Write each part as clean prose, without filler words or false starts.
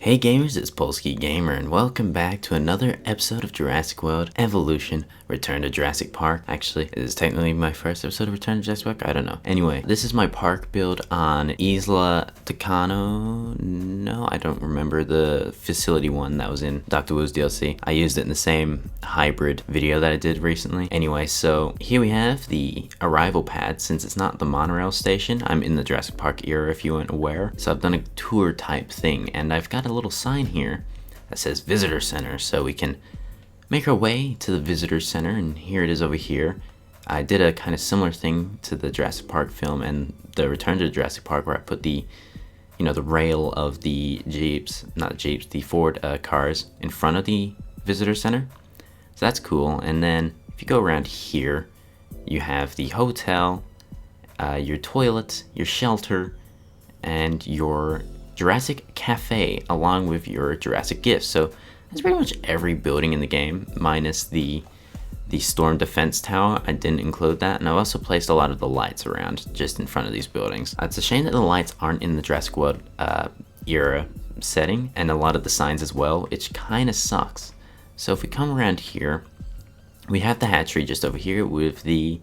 Hey gamers, it's Polski Gamer, and welcome back to another episode of Jurassic World Evolution, Return to Jurassic Park. Actually, it is technically my first episode of Return to Jurassic Park, I don't know. Anyway, this is my park build on Isla Tucano. No, I don't remember the facility one that was in Dr. Wu's DLC. I used it in the same hybrid video that I did recently. Anyway, so here we have the arrival pad. Since it's not the monorail station, I'm in the Jurassic Park era if you weren't aware. So I've done a tour type thing, and I've got a little sign here that says Visitor Center, so we can make our way to the Visitor Center, and here it is over here. I did a kind of similar thing to the Jurassic Park film and the Return to Jurassic Park, where I put the rail of the the Ford cars in front of the Visitor Center. So that's cool. And then if you go around here, you have the hotel, your toilet, your shelter, and your Jurassic Cafe, along with your Jurassic gifts. So that's pretty much every building in the game, minus the storm defense tower. I didn't include that, and I've also placed a lot of the lights around just in front of these buildings. It's a shame that the lights aren't in the Jurassic World era setting, and a lot of the signs as well, which kind of sucks. So if we come around here, we have the hatchery just over here with the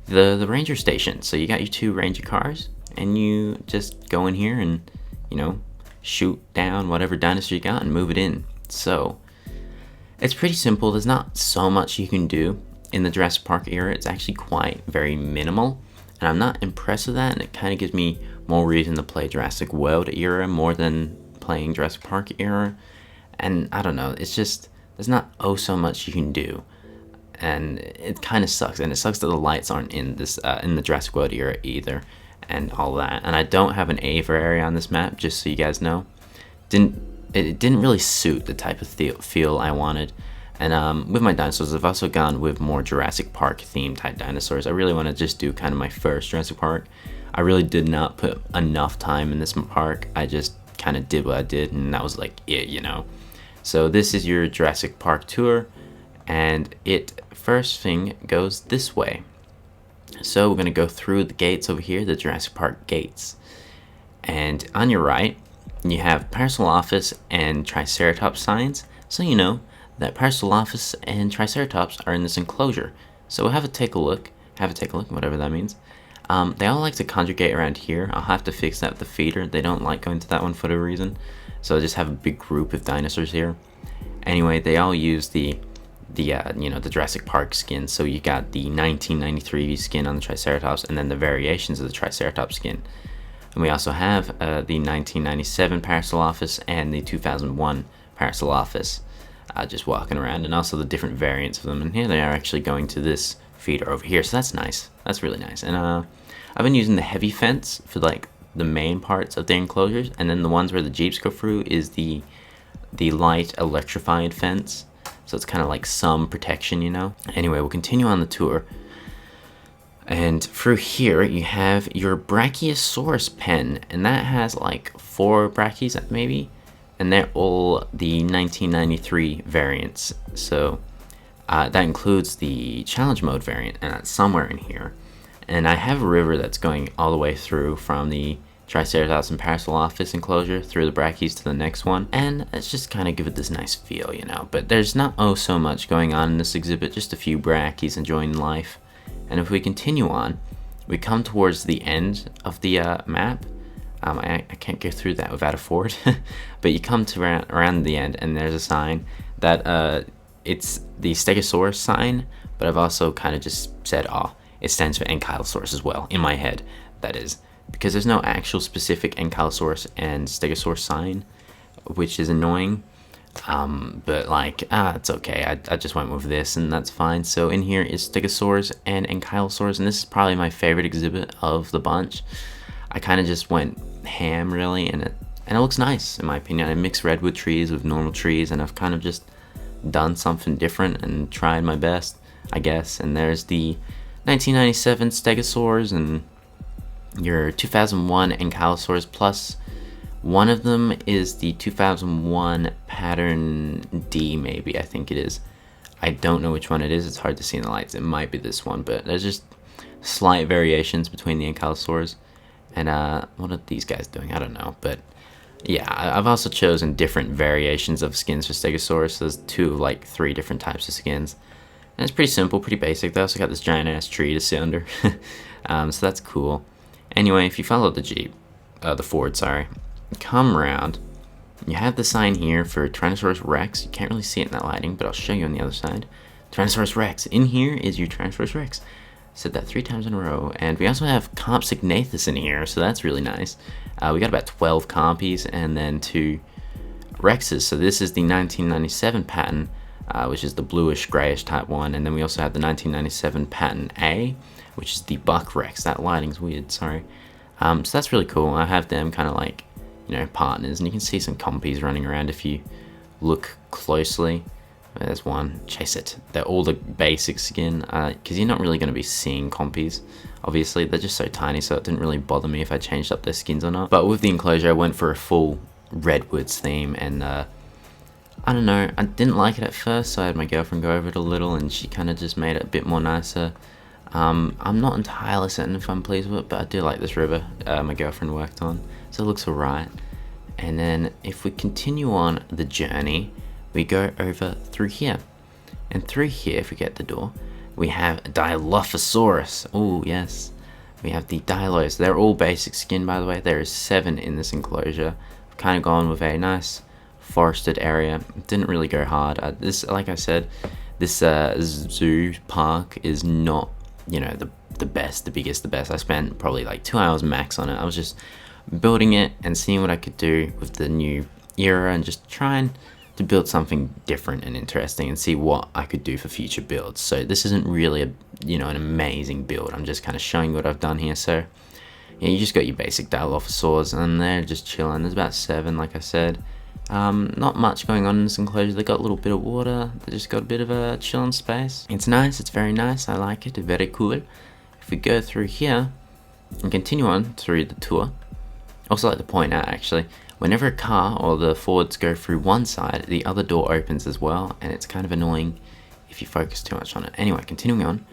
ranger station. So you got your two ranger cars, and you just go in here and shoot down whatever dinosaur you got and move it in. So it's pretty simple. There's not so much you can do in the Jurassic Park era. It's actually quite very minimal, and I'm not impressed with that, and it kind of gives me more reason to play Jurassic World era more than playing Jurassic Park era. And I don't know, it's just there's not so much you can do, and it kind of sucks. And it sucks that the lights aren't in this in the Jurassic World era either, and all that. And I don't have an Ava area on this map, just so you guys know. It didn't really suit the type of feel I wanted. And with my dinosaurs, I've also gone with more Jurassic Park themed type dinosaurs. I really want to just do kind of my first Jurassic Park. I really did not put enough time in this park. I just kind of did what I did, and that was like it. So this is your Jurassic Park tour, and first thing goes this way. So we're going to go through the gates over here, the Jurassic Park gates. And on your right, you have Parcel Office and Triceratops signs. So you know that Parcel Office and Triceratops are in this enclosure. So we'll have a take a look, whatever that means. They all like to congregate around here. I'll have to fix that with the feeder. They don't like going to that one for the reason. So I just have a big group of dinosaurs here. Anyway, they all use the Jurassic Park skin. So you got the 1993 skin on the Triceratops, and then the variations of the Triceratops skin. And we also have the 1997 Parcel Office and the 2001 Parcel Office just walking around, and also the different variants of them. And here they are actually going to this feeder over here. So that's nice. That's really nice. And I've been using the heavy fence for like the main parts of the enclosures, and then the ones where the Jeeps go through is the light electrified fence. So it's kind of like some protection, Anyway, we'll continue on the tour. And through here, you have your Brachiosaurus pen. And that has like 4 brachies, maybe. And they're all the 1993 variants. So that includes the challenge mode variant. And that's somewhere in here. And I have a river that's going all the way through from the Triceratops and Parcel Office enclosure through the brachies to the next one, and it's just kind of give it this nice feel, But there's not so much going on in this exhibit, just a few brachies enjoying life. And if we continue on, we come towards the end of the map. I can't get through that without a Ford, but you come to around the end, and there's a sign that it's the Stegosaurus sign, but I've also kind of just said, it stands for Ankylosaurus as well, in my head, that is. Because there's no actual specific Ankylosaurus and Stegosaurus sign, which is annoying. But it's okay. I just went with this, and that's fine. So in here is Stegosaurus and Ankylosaurus, and this is probably my favorite exhibit of the bunch. I kind of just went ham, really, and it looks nice, in my opinion. I mixed redwood trees with normal trees, and I've kind of just done something different and tried my best, I guess. And there's the 1997 Stegosaurus and your 2001 Ankylosaurus, plus one of them is the 2001 pattern D, maybe, I think it is. I don't know which one it is. It's hard to see in the lights. It might be this one, but there's just slight variations between the Ankylosaurs. And what are these guys doing? I don't know, but Yeah, I've also chosen different variations of skins for Stegosaurus. There's two of like 3 different types of skins. And it's pretty simple, pretty basic. They also got this giant ass tree to sit under. So that's cool. Anyway, if you follow the Jeep, the Ford, sorry, come around. You have the sign here for Transverse Rex. You can't really see it in that lighting, but I'll show you on the other side. Transverse Rex. In here is your Transverse Rex. Said that 3 times in a row. And we also have Compsognathus in here, so that's really nice. We got about 12 Compies and then 2 Rexes. So this is the 1997 pattern, which is the bluish grayish type one. And then we also have the 1997 pattern A, which is the Buck Rex. That lighting's weird, sorry. So that's really cool. I have them kind of like, you know, partners. And you can see some Compies running around if you look closely. There's one, chase it. They're all the basic skin, because you're not really going to be seeing Compies. Obviously, they're just so tiny, so it didn't really bother me if I changed up their skins or not. But with the enclosure, I went for a full Redwoods theme, and I don't know, I didn't like it at first, so I had my girlfriend go over it a little, and she kind of just made it a bit more nicer. I'm not entirely certain if I'm pleased with it, but I do like this river my girlfriend worked on, so it looks alright. And then if we continue on the journey, we go over through here. And through here, if we get the door, we have a Dilophosaurus. Oh, yes. We have the Dilos. They're all basic skin, by the way. There is 7 in this enclosure. I've kind of gone with a nice forested area. Didn't really go hard. This, like I said, this zoo park is not, you know, the best, the biggest, the best. I spent probably like 2 hours max on it. I was just building it and seeing what I could do with the new era and just trying to build something different and interesting and see what I could do for future builds. So this isn't really a, you know, an amazing build. I'm just kind of showing what I've done here. So yeah, you just got your basic Dilophosaurs and they're just chilling. There's about 7, like I said. Not much going on in this enclosure. They got a little bit of water. They just got a bit of a chilling space. It's nice. It's very nice. I like it. Very cool. If we go through here and continue on through the tour, also like to point out actually, whenever a car or the Fords go through one side, the other door opens as well, and it's kind of annoying if you focus too much on it. Anyway, continuing on,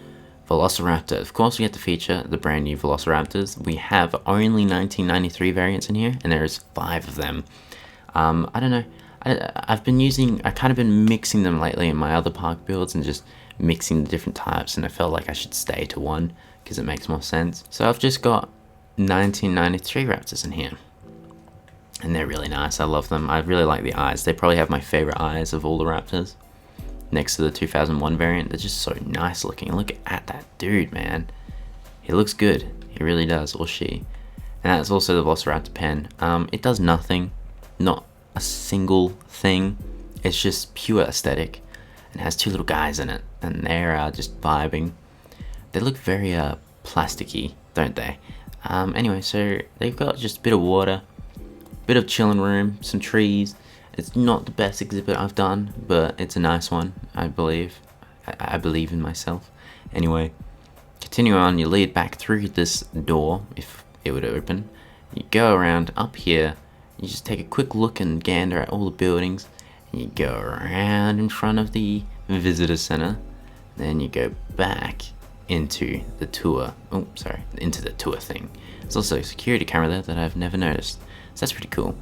Velociraptor. Of course, we get to feature the brand new Velociraptors. We have only 1993 variants in here, and there is 5 of them. I don't know. I've kind of been mixing them lately in my other park builds and just mixing the different types, and I felt like I should stay to one because it makes more sense. So I've just got 1993 Raptors in here. And they're really nice. I love them. I really like the eyes. They probably have my favorite eyes of all the Raptors. Next to the 2001 variant. They're just so nice looking. Look at that dude, man. He looks good. He really does. Or she. And that's also the Velociraptor pen. It does nothing. Not a single thing. It's just pure aesthetic. And it has 2 little guys in it. And they're just vibing. They look very plasticky, don't they? Anyway, so they've got just a bit of water. Bit of chilling room, some trees. It's not the best exhibit I've done, but it's a nice one, I believe. I believe in myself. Anyway, continue on, you lead back through this door, if it would open. You go around up here, you just take a quick look and gander at all the buildings, and you go around in front of the visitor center, then you go back into the tour. Oh, sorry, into the tour thing. There's also a security camera there that I've never noticed. So that's pretty cool.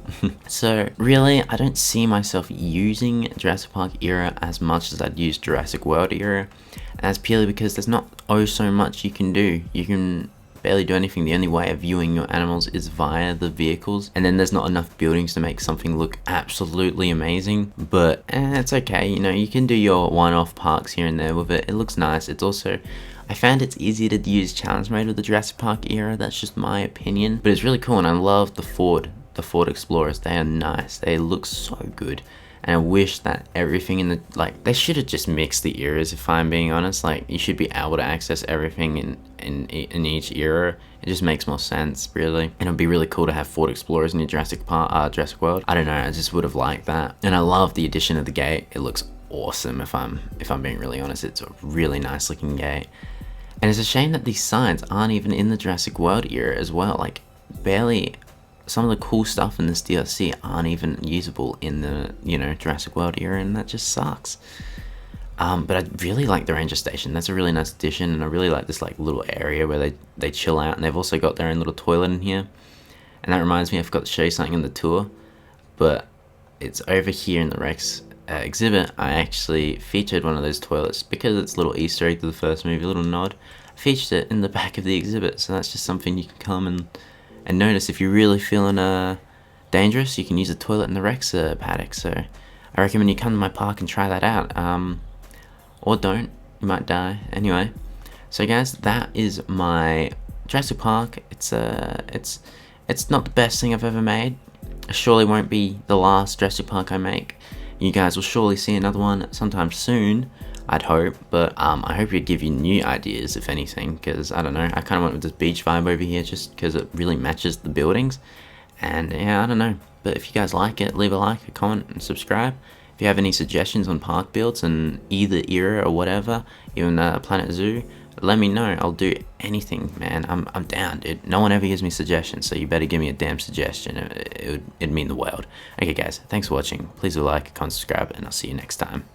So really, I don't see myself using Jurassic Park era as much as I'd use Jurassic World era. And that's purely because there's not so much you can do. You can barely do anything. The only way of viewing your animals is via the vehicles. And then there's not enough buildings to make something look absolutely amazing. But it's okay, you know, you can do your one-off parks here and there with it. It looks nice. It's also, I found it's easier to use challenge mode with the Jurassic Park era. That's just my opinion. But it's really cool, and I love the Ford Explorers. They are nice. They look so good. And I wish that everything in the, like, they should have just mixed the eras, if I'm being honest. Like, you should be able to access everything in each era. It just makes more sense, really. And it'd be really cool to have Ford Explorers in your Jurassic World. I don't know, I just would have liked that. And I love the addition of the gate. It looks awesome, if I'm being really honest. It's a really nice looking gate. And it's a shame that these signs aren't even in the Jurassic World era as well. Like, barely. Some of the cool stuff in this DLC aren't even usable in the, you know, Jurassic World era, and that just sucks. But I really like the ranger station. That's a really nice addition, and I really like this like little area where they chill out, and they've also got their own little toilet in here. And that reminds me, I forgot to show you something in the tour. but it's over here in the Rex exhibit. I actually featured one of those toilets because it's a little Easter egg to the first movie, a little nod. I featured it in the back of the exhibit, so that's just something you can come and notice. If you're really feeling dangerous, you can use a toilet in the Rex paddock. So I recommend you come to my park and try that out. Or don't, you might die. Anyway, so guys, that is my Jurassic Park. It's not the best thing I've ever made. It surely won't be the last Jurassic Park I make. You guys will surely see another one sometime soon, I'd hope, but I hope it'd give you new ideas, if anything, because, I don't know, I kind of went with this beach vibe over here just because it really matches the buildings, and yeah, I don't know, but if you guys like it, leave a like, a comment, and subscribe. If you have any suggestions on park builds in either era or whatever, even Planet Zoo, let me know. I'll do anything, man. I'm down, dude. No one ever gives me suggestions, so you better give me a damn suggestion. It'd mean the world. Okay, guys, thanks for watching. Please do like, comment, subscribe, and I'll see you next time.